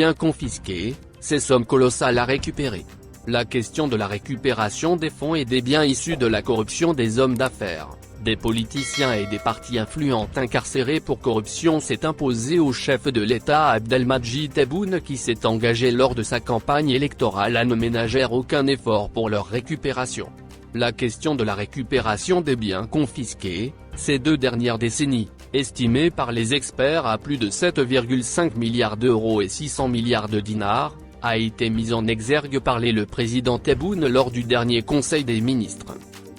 biens confisqués, ces sommes colossales à récupérer. La question de la récupération des fonds et des biens issus de la corruption des hommes d'affaires, des politiciens et des partis influents incarcérés pour corruption s'est imposée au chef de l'État Abdelmadjid Tebboune qui s'est engagé lors de sa campagne électorale à ne ménager aucun effort pour leur récupération. La question de la récupération des biens confisqués, ces 2 dernières décennies, estimée par les experts à plus de 7,5 milliards d'euros et 600 milliards de dinars, a été mise en exergue par le président Tebboune lors du dernier Conseil des ministres.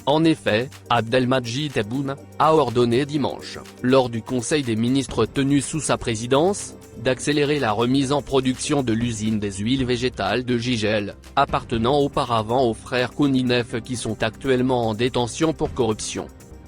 En effet, Abdelmadjid Tebboune a ordonné dimanche, lors du Conseil des ministres tenu sous sa présidence, d'accélérer la remise en production de l'usine des huiles végétales de Jijel, appartenant auparavant aux frères Kouninef qui sont actuellement en détention pour corruption.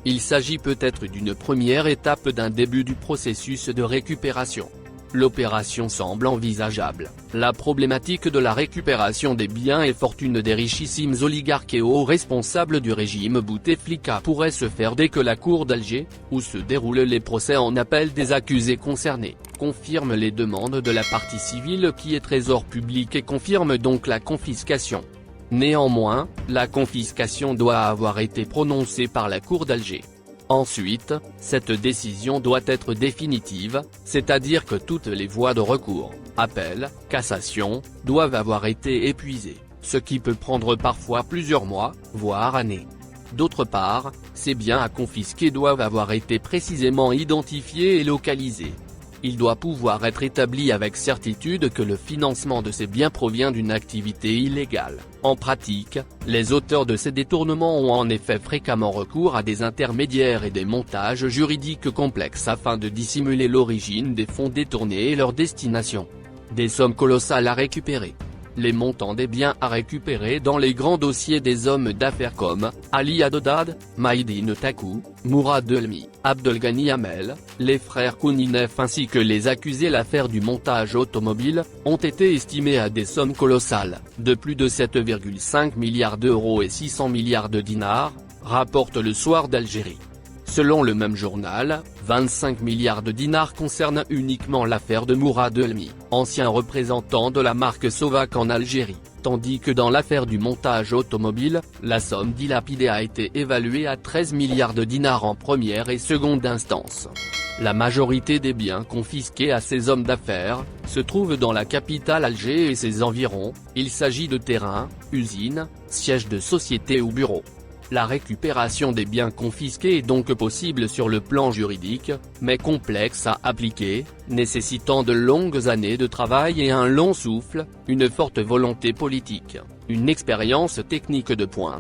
Il s'agit peut-être d'une première étape d'un début du processus de récupération. L'opération semble envisageable. La problématique de la récupération des biens et fortunes des richissimes oligarques et hauts responsables du régime Bouteflika pourrait se faire dès que la cour d'Alger, où se déroulent les procès en appel des accusés concernés, confirme les demandes de la partie civile qui est trésor public et confirme donc la confiscation. Néanmoins, la confiscation doit avoir été prononcée par la cour d'Alger. Ensuite, cette décision doit être définitive, c'est-à-dire que toutes les voies de recours, appel, cassation, doivent avoir été épuisées, ce qui peut prendre parfois plusieurs mois, voire années. D'autre part, ces biens à confisquer doivent avoir été précisément identifiés et localisés. Il doit pouvoir être établi avec certitude que le financement de ces biens provient d'une activité illégale. En pratique, les auteurs de ces détournements ont en effet fréquemment recours à des intermédiaires et des montages juridiques complexes afin de dissimuler l'origine des fonds détournés et leur destination. Des sommes colossales à récupérer. Les montants des biens à récupérer dans les grands dossiers des hommes d'affaires comme Ali Haddad, Maïdine Takou, Mourad Elmi, Abdelghani Hamel, les frères Kouninef ainsi que les accusés l'affaire du montage automobile, ont été estimés à des sommes colossales, de plus de 7,5 milliards d'euros et 600 milliards de dinars, rapporte le Soir d'Algérie. Selon le même journal, 25 milliards de dinars concernent uniquement l'affaire de Mourad Elmi, ancien représentant de la marque Sovac en Algérie, tandis que dans l'affaire du montage automobile, la somme dilapidée a été évaluée à 13 milliards de dinars en première et seconde instance. La majorité des biens confisqués à ces hommes d'affaires se trouvent dans la capitale Alger et ses environs. Il s'agit de terrains, usines, sièges de sociétés ou bureaux. La récupération des biens confisqués est donc possible sur le plan juridique, mais complexe à appliquer, nécessitant de longues années de travail et un long souffle, une forte volonté politique, une expérience technique de pointe.